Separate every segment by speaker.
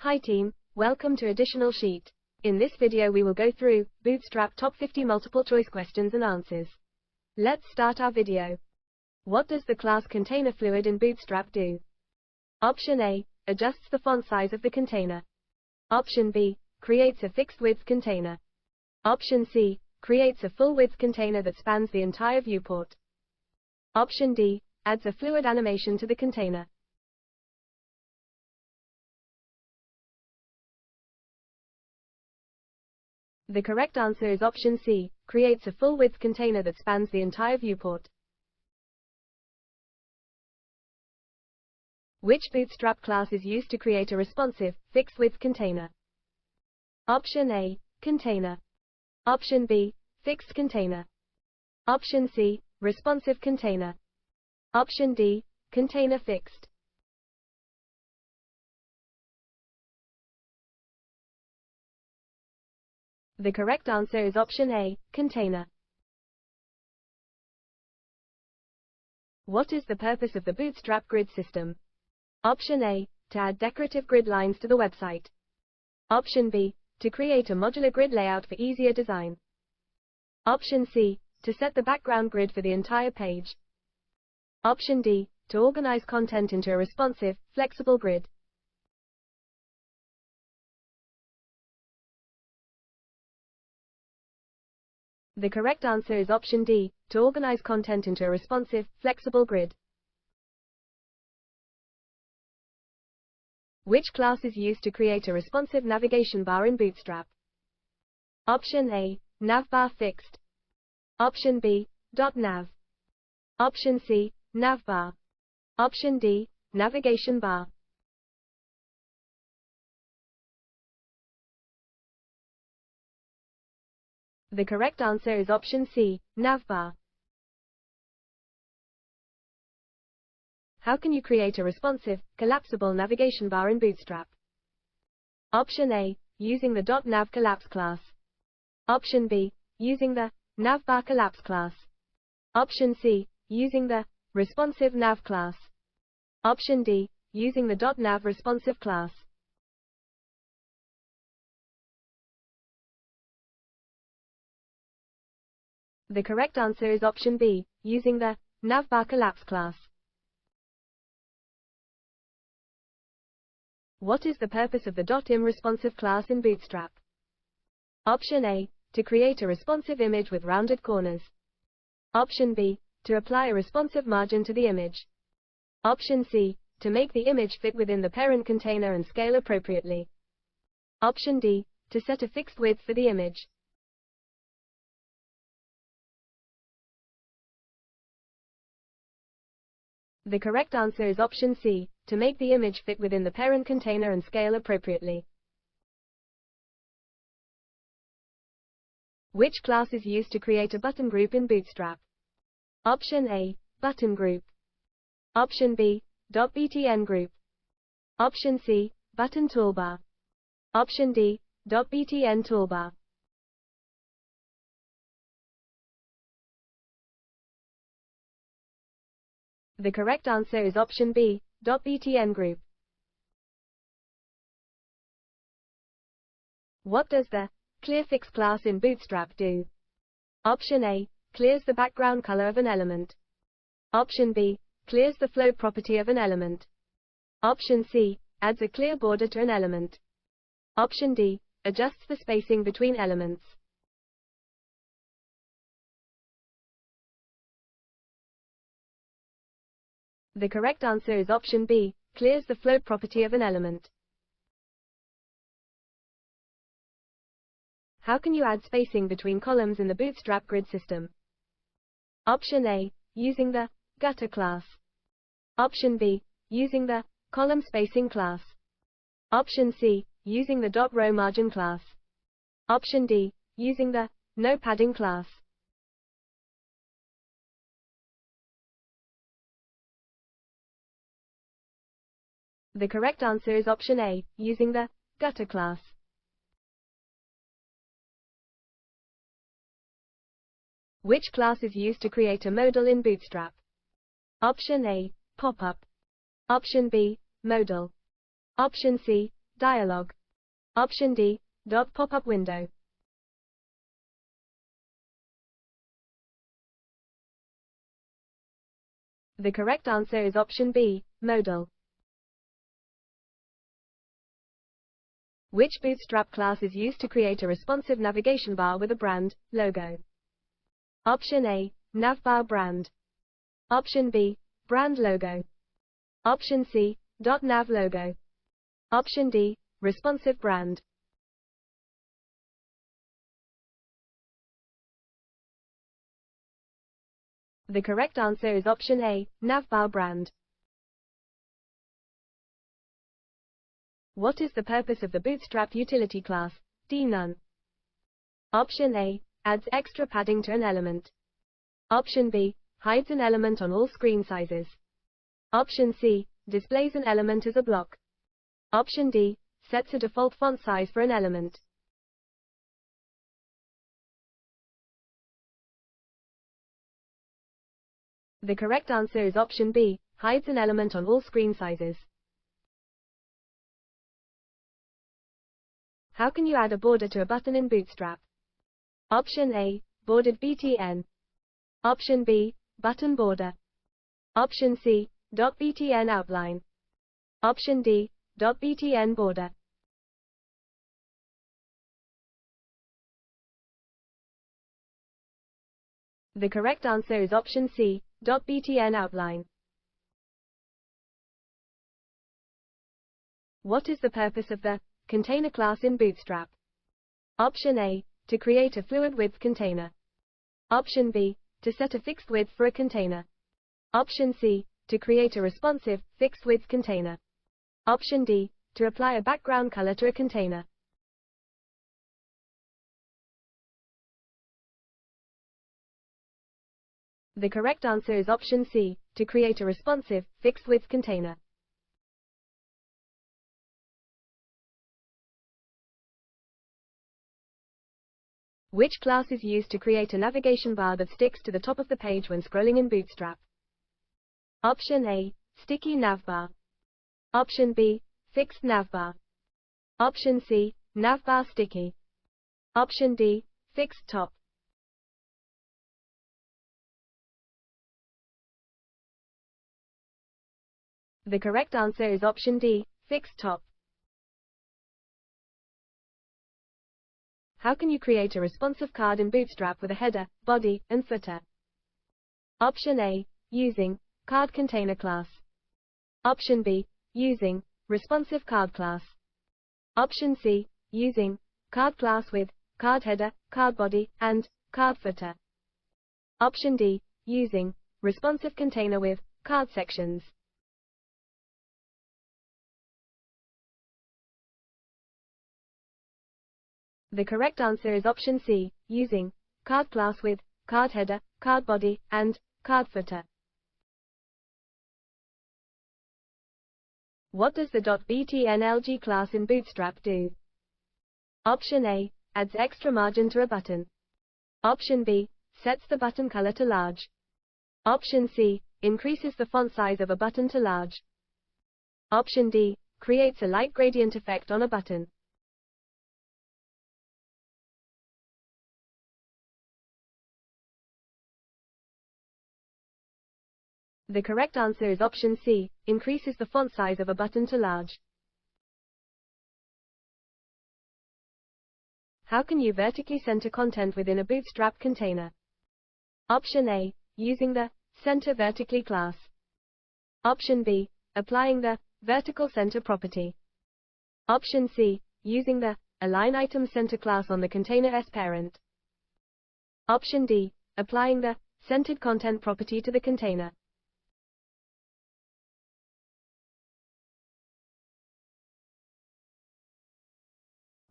Speaker 1: Hi team, welcome to Additional Sheet. In this video we will go through Bootstrap Top 50 multiple choice questions and answers. Let's start our video. What does the class container fluid in Bootstrap do? Option A, adjusts the font size of the container. Option B, creates a fixed width container. Option C, creates a full width container that spans the entire viewport. Option D, adds a fluid animation to the container. The correct answer is option C, creates a full width container that spans the entire viewport. Which Bootstrap class is used to create a responsive, fixed width container? Option A, container. Option B, fixed container. Option C, responsive container. Option D, container fixed. The correct answer is option A, container. What is the purpose of the Bootstrap grid system? Option A, to add decorative grid lines to the website. Option B, to create a modular grid layout for easier design. Option C, to set the background grid for the entire page. Option D, to organize content into a responsive, flexible grid. The correct answer is option D, to organize content into a responsive, flexible grid. Which class is used to create a responsive navigation bar in Bootstrap? Option A, navbar fixed. Option B, .nav. Option C, navbar. Option D, navigation bar. The correct answer is option C, navbar. How can you create a responsive, collapsible navigation bar in Bootstrap? Option A, using the .nav collapse class. Option B, using the navbar collapse class. Option C, using the responsive nav class. Option D, using the .nav responsive class. The correct answer is option B, using the navbar collapse class. What is the purpose of the .im responsive class in Bootstrap? Option A, to create a responsive image with rounded corners. Option B, to apply a responsive margin to the image. Option C, to make the image fit within the parent container and scale appropriately. Option D, to set a fixed width for the image. The correct answer is option C, to make the image fit within the parent container and scale appropriately. Which class is used to create a button group in Bootstrap? Option A, button group. Option B, .btn group. Option C, button toolbar. Option D, .btn toolbar. The correct answer is option B, .btn group. What does the clearFix class in Bootstrap do? Option A, clears the background color of an element. Option B, clears the float property of an element. Option C, adds a clear border to an element. Option D, adjusts the spacing between elements. The correct answer is option B, clears the float property of an element. How can you add spacing between columns in the Bootstrap grid system? Option A, using the gutter class. Option B, using the column spacing class. Option C, using the .row margin class. Option D, using the no padding class. The correct answer is option A, using the gutter class. Which class is used to create a modal in Bootstrap? Option A, pop-up. Option B, modal. Option C, dialog. Option D, dot pop-up window. The correct answer is option B, modal. Which Bootstrap class is used to create a responsive navigation bar with a brand logo? Option A, navbar brand. Option B, brand logo. Option C, .nav logo. Option D, responsive brand. The correct answer is option A, navbar brand. What is the purpose of the Bootstrap utility class, deepen? Option A, adds extra padding to an element. Option B, hides an element on all screen sizes. Option C, displays an element as a block. Option D, sets a default font size for an element. The correct answer is option B, hides an element on all screen sizes. How can you add a border to a button in Bootstrap? Option A, bordered btn. Option B, button border. Option C, .btn outline. Option D, .btn border. The correct answer is option C, .btn outline. What is the purpose of the container class in Bootstrap? Option A, to create a fluid width container. Option B, to set a fixed width for a container. Option C, to create a responsive, fixed width container. Option D, to apply a background color to a container. The correct answer is option C, to create a responsive, fixed width container. Which class is used to create a navigation bar that sticks to the top of the page when scrolling in Bootstrap? Option A, sticky navbar. Option B, fixed navbar. Option C, navbar sticky. Option D, fixed top. The correct answer is option D, fixed top. How can you create a responsive card in Bootstrap with a header, body, and footer? Option A, using card container class. Option B, using responsive card class. Option C, using card class with card header, card body, and card footer. Option D, using responsive container with card sections. The correct answer is option C, using card class with card header, card body, and card footer. What does the .btnlg class in Bootstrap do? Option A, adds extra margin to a button. Option B, sets the button color to large. Option C, increases the font size of a button to large. Option D, creates a light gradient effect on a button. The correct answer is option C, increases the font size of a button to large. How can you vertically center content within a Bootstrap container? Option A, using the center vertically class. Option B, applying the vertical center property. Option C, using the align item center class on the container as parent. Option D, applying the centered content property to the container.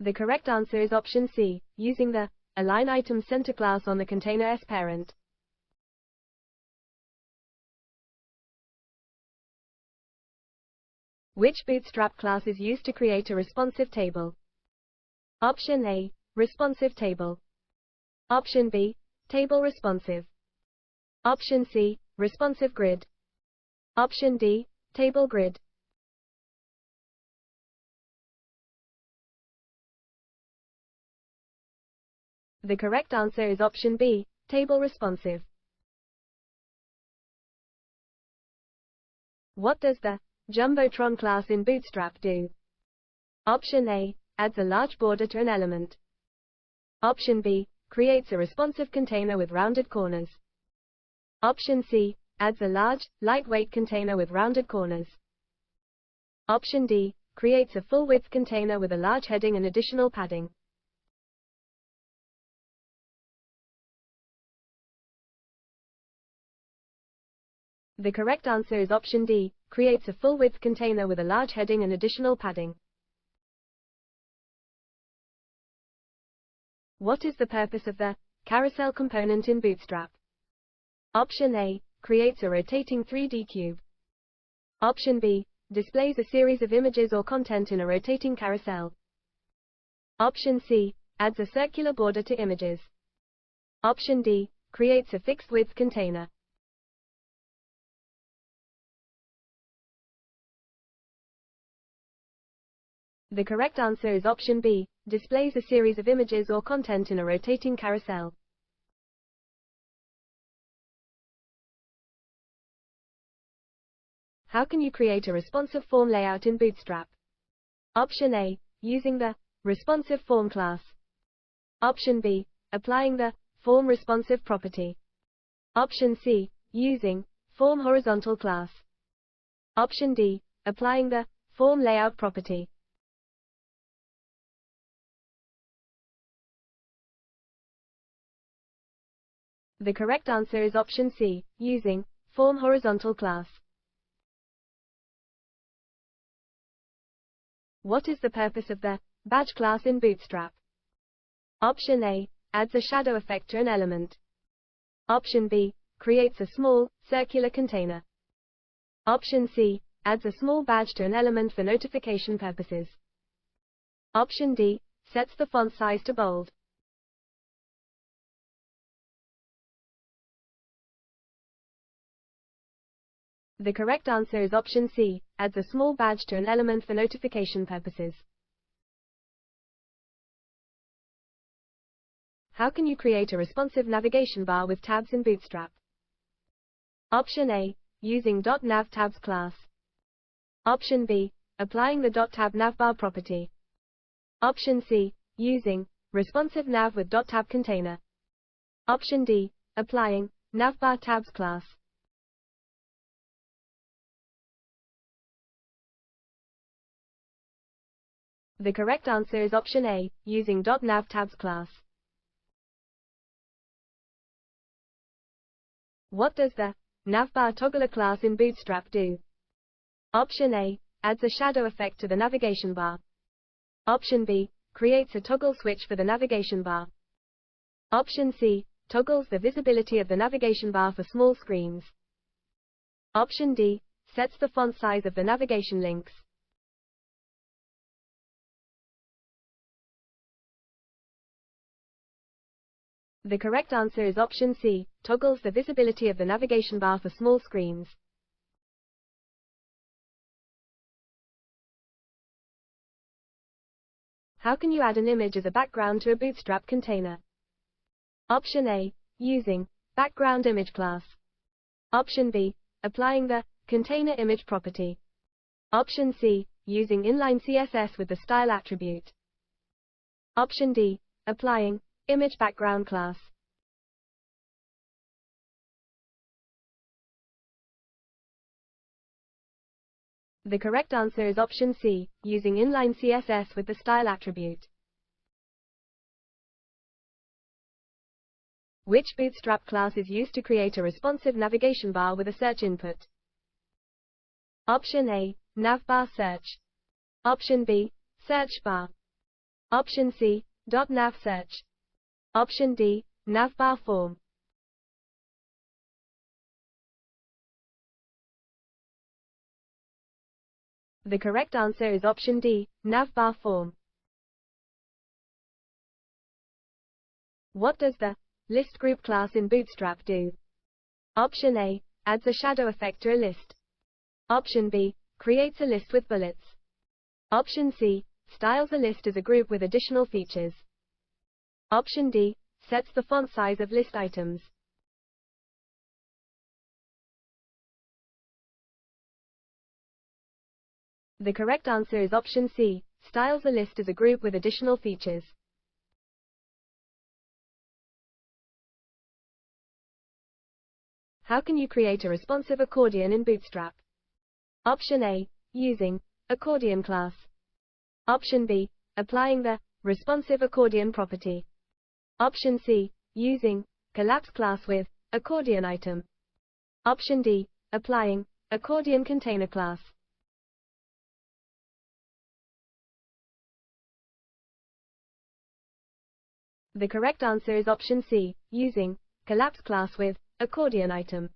Speaker 1: The correct answer is option C, using the align item center class on the container as parent. Which Bootstrap class is used to create a responsive table? Option A, responsive table. Option B, table responsive. Option C, responsive grid. Option D, table grid. The correct answer is option B, table responsive. What does the Jumbotron class in Bootstrap do? Option A, adds a large border to an element. Option B, creates a responsive container with rounded corners. Option C, adds a large, lightweight container with rounded corners. Option D, creates a full-width container with a large heading and additional padding. The correct answer is option D, creates a full-width container with a large heading and additional padding. What is the purpose of the carousel component in Bootstrap? Option A, creates a rotating 3D cube. Option B, displays a series of images or content in a rotating carousel. Option C, adds a circular border to images. Option D, creates a fixed-width container. The correct answer is option B, displays a series of images or content in a rotating carousel. How can you create a responsive form layout in Bootstrap? Option A, using the responsive form class. Option B, applying the form responsive property. Option C, using form horizontal class. Option D, applying the form layout property. The correct answer is option C, using form horizontal class. What is the purpose of the badge class in Bootstrap? Option A, adds a shadow effect to an element. Option B, creates a small, circular container. Option C, adds a small badge to an element for notification purposes. Option D, sets the font size to bold. The correct answer is option C, adds a small badge to an element for notification purposes. How can you create a responsive navigation bar with tabs in Bootstrap? Option A, using .nav tabs class. Option B, applying the .tab navbar property. Option C, using responsive nav with .tab container. Option D, applying navbar tabs class. The correct answer is option A, using .nav tabs class. What does the navbar toggler class in Bootstrap do? Option A, adds a shadow effect to the navigation bar. Option B, creates a toggle switch for the navigation bar. Option C, toggles the visibility of the navigation bar for small screens. Option D, sets the font size of the navigation links. The correct answer is option C, toggles the visibility of the navigation bar for small screens. How can you add an image as a background to a Bootstrap container? Option A, using background image class. Option B, applying the container image property. Option C, using inline CSS with the style attribute. Option D, applying image background class. The correct answer is option C, using inline CSS with the style attribute. Which Bootstrap class is used to create a responsive navigation bar with a search input? Option A, navbar search. Option B, search bar. Option C, .nav search. Option D, navbar form. The correct answer is option D, navbar form. What does the list group class in Bootstrap do? Option A, adds a shadow effect to a list. Option B, creates a list with bullets. Option C, styles a list as a group with additional features. Option D, sets the font size of list items. The correct answer is option C, styles a list as a group with additional features. How can you create a responsive accordion in Bootstrap? Option A, using accordion class. Option B, applying the responsive accordion property. Option C, using collapse class with accordion item. Option D, applying accordion container class. The correct answer is option C, using collapse class with accordion item.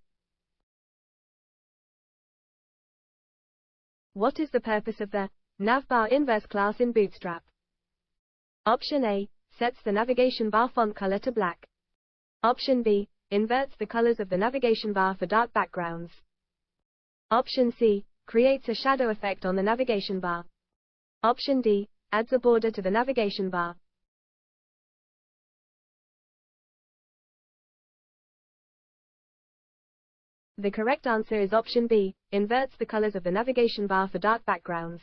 Speaker 1: What is the purpose of the navbar inverse class in Bootstrap? Option A, sets the navigation bar font color to black. Option B, inverts the colors of the navigation bar for dark backgrounds. Option C, creates a shadow effect on the navigation bar. Option D, adds a border to the navigation bar. The correct answer is option B, inverts the colors of the navigation bar for dark backgrounds.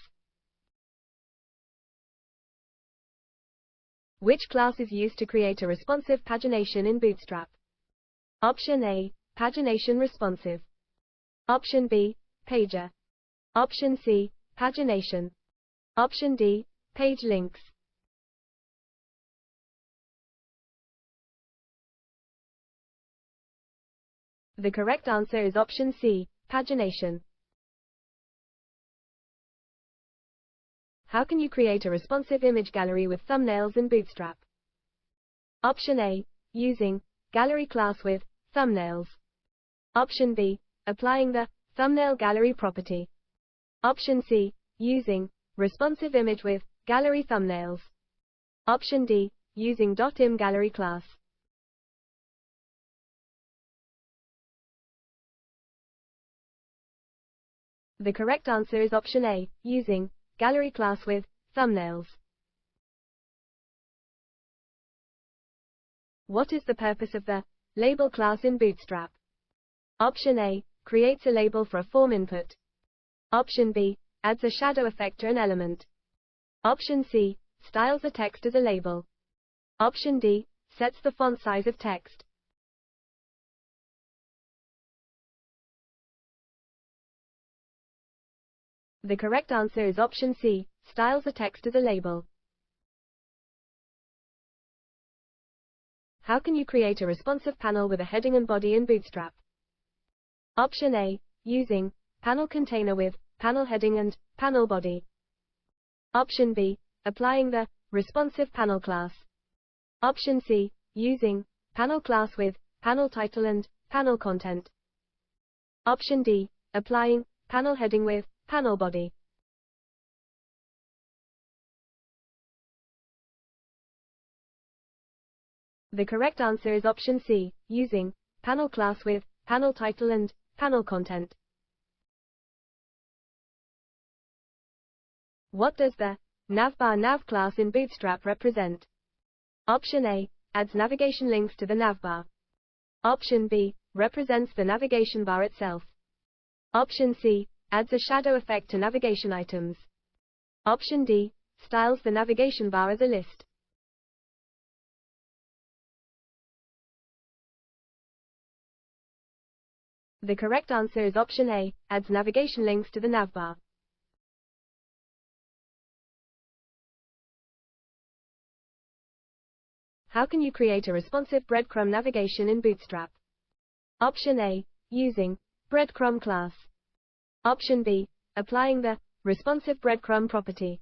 Speaker 1: Which class is used to create a responsive pagination in Bootstrap? Option A, pagination responsive. Option B, pager. Option C, pagination. Option D, page links. The correct answer is option C, pagination. How can you create a responsive image gallery with thumbnails in Bootstrap? Option A, using gallery class with thumbnails. Option B, applying the thumbnail gallery property. Option C, using responsive image with gallery thumbnails. Option D, using .im gallery class. The correct answer is option A, using gallery class with thumbnails. What is the purpose of the label class in Bootstrap? Option A, creates a label for a form input. Option B, adds a shadow effect to an element. Option C, styles a text as a label. Option D, sets the font size of text. The correct answer is option C, styles a text as a label. How can you create a responsive panel with a heading and body in Bootstrap? Option A, using panel container with panel heading and panel body. Option B, applying the responsive panel class. Option C, using panel class with panel title and panel content. Option D, applying panel heading with panel body. The correct answer is option C, using panel class with panel title and panel content. What does the navbar nav class in Bootstrap represent? Option A, adds navigation links to the navbar. Option B, represents the navigation bar itself. Option C, adds a shadow effect to navigation items. Option D, styles the navigation bar as a list. The correct answer is option A, adds navigation links to the navbar. How can you create a responsive breadcrumb navigation in Bootstrap? Option A, using breadcrumb class. Option B, applying the responsive breadcrumb property.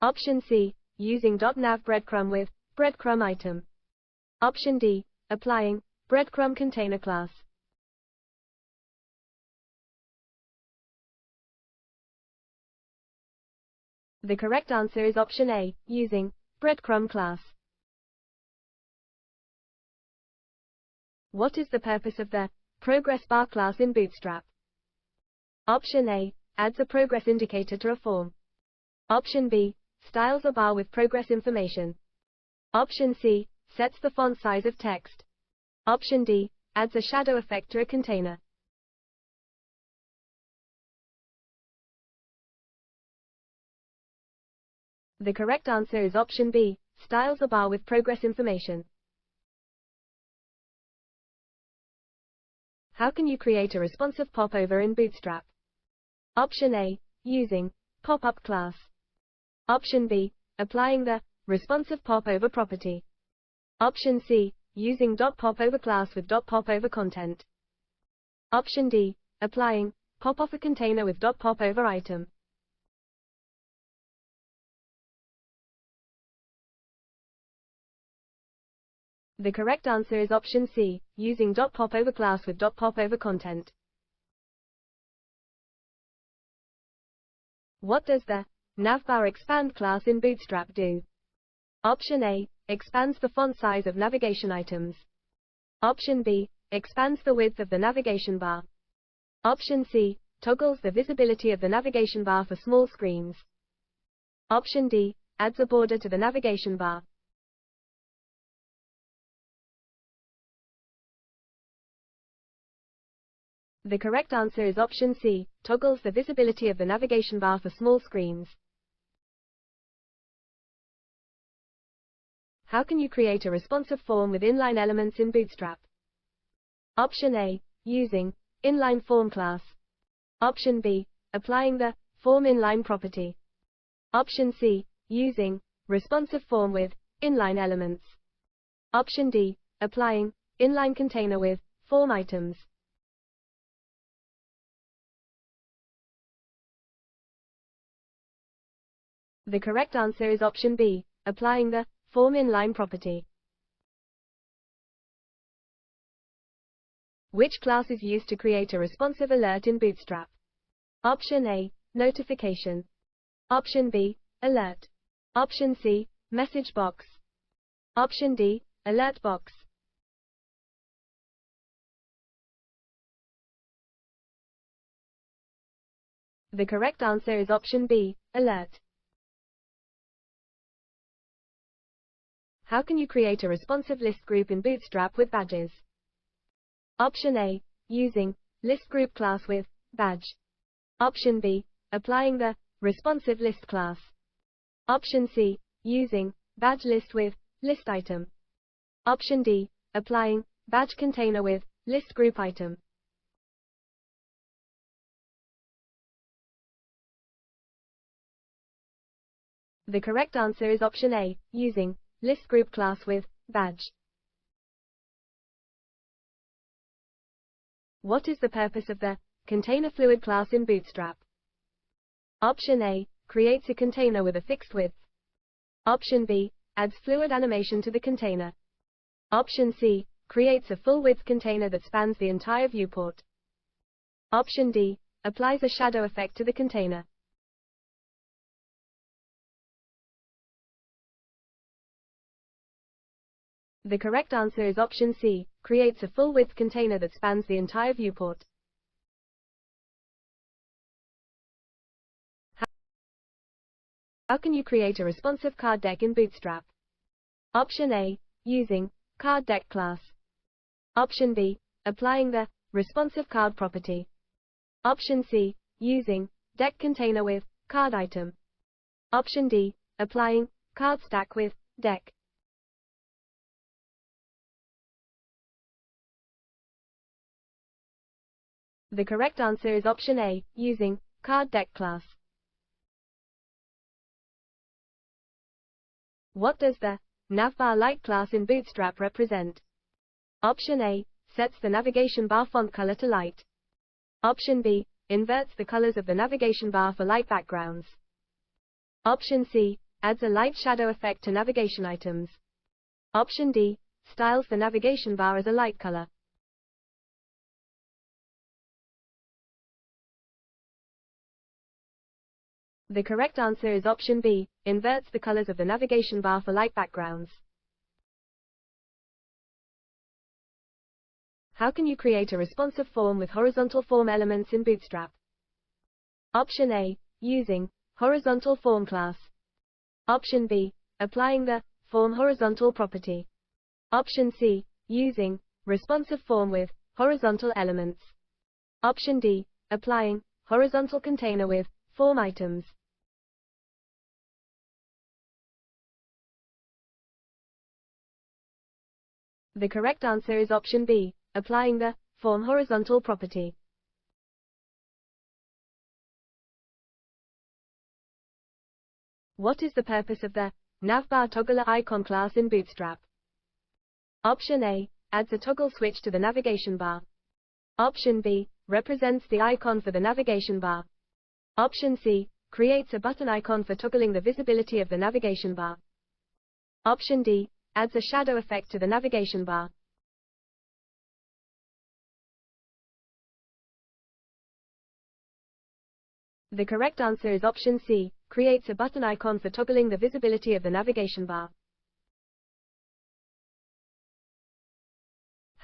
Speaker 1: Option C, using .nav breadcrumb with breadcrumb item. Option D, applying breadcrumb container class. The correct answer is option A, using breadcrumb class. What is the purpose of the progress bar class in Bootstrap? Option A, adds a progress indicator to a form. Option B, styles a bar with progress information. Option C, sets the font size of text. Option D, adds a shadow effect to a container. The correct answer is option B, styles a bar with progress information. How can you create a responsive popover in Bootstrap? Option A, using pop-up class. Option B, applying the responsive popover property. Option C, using .popover class with .popover content. Option D, applying pop-offer container with .popover item. The correct answer is option C, using .popover class with .popover content. What does the navbar expand class in Bootstrap do? Option A, expands the font size of navigation items. Option B, expands the width of the navigation bar. Option C, toggles the visibility of the navigation bar for small screens. Option D, adds a border to the navigation bar. The correct answer is option C, toggles the visibility of the navigation bar for small screens. How can you create a responsive form with inline elements in Bootstrap? Option A, using inline form class. Option B, applying the form inline property. Option C, using responsive form with inline elements. Option D, applying inline container with form items. The correct answer is option B, applying the form inline property. Which class is used to create a responsive alert in Bootstrap? Option A, notification. Option B, alert. Option C, message box. Option D, alert box. The correct answer is option B, alert. How can you create a responsive list group in Bootstrap with badges? Option A, using list group class with badge. Option B, applying the responsive list class. Option C, using badge list with list item. Option D, applying badge container with list group item. The correct answer is option A, using list group class with badge. What is the purpose of the container fluid class in Bootstrap? Option A, creates a container with a fixed width. Option B, adds fluid animation to the container. Option C, creates a full width container that spans the entire viewport. Option D, applies a shadow effect to the container. The correct answer is option C, creates a full width container that spans the entire viewport. How can you create a responsive card deck in Bootstrap? Option A, using card deck class. Option B, applying the responsive card property. Option C, using deck container with card item. Option D, applying card stack with deck. The correct answer is option A, using card deck class. What does the navbar light class in Bootstrap represent? Option A, sets the navigation bar font color to light. Option B, inverts the colors of the navigation bar for light backgrounds. Option C, adds a light shadow effect to navigation items. Option D, styles the navigation bar as a light color. The correct answer is option B, inverts the colors of the navigation bar for light backgrounds. How can you create a responsive form with horizontal form elements in Bootstrap? Option A, using horizontal form class. Option B, applying the form horizontal property. Option C, using responsive form with horizontal elements. Option D, applying horizontal container with form items. The correct answer is option B, applying the form horizontal property. What is the purpose of the navbar toggler icon class in Bootstrap? Option A, adds a toggle switch to the navigation bar. Option B, represents the icon for the navigation bar. Option C, creates a button icon for toggling the visibility of the navigation bar. Option D, adds a shadow effect to the navigation bar. The correct answer is option C, creates a button icon for toggling the visibility of the navigation bar.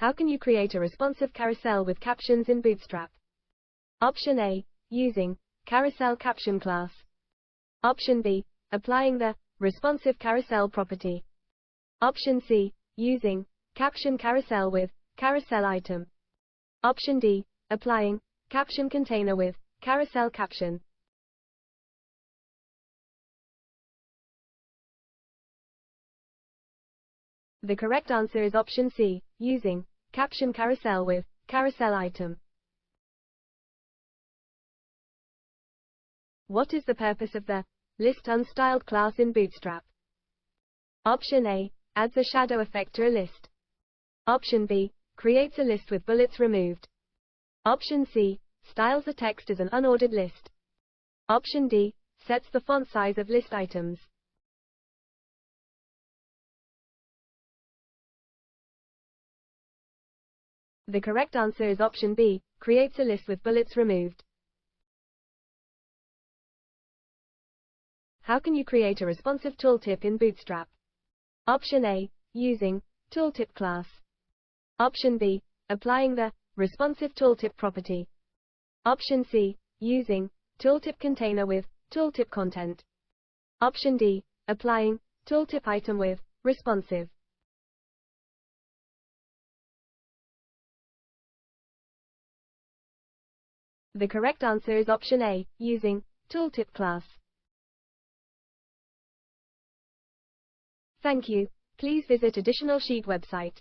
Speaker 1: How can you create a responsive carousel with captions in Bootstrap? Option A, using carousel caption class. Option B, applying the responsive carousel property. Option C, using caption carousel with carousel item. Option D, applying caption container with carousel caption. The correct answer is option C, using caption carousel with carousel item. What is the purpose of the list unstyled class in Bootstrap? Option A, adds a shadow effect to a list. Option B, creates a list with bullets removed. Option C, styles a text as an unordered list. Option D, sets the font size of list items. The correct answer is option B, creates a list with bullets removed. How can you create a responsive tooltip in Bootstrap? Option A, using tooltip class. Option B, applying the responsive tooltip property. Option C, using tooltip container with tooltip content. Option D, applying tooltip item with responsive. The correct answer is option A, using tooltip class. Thank you. Please visit Additional Sheet website.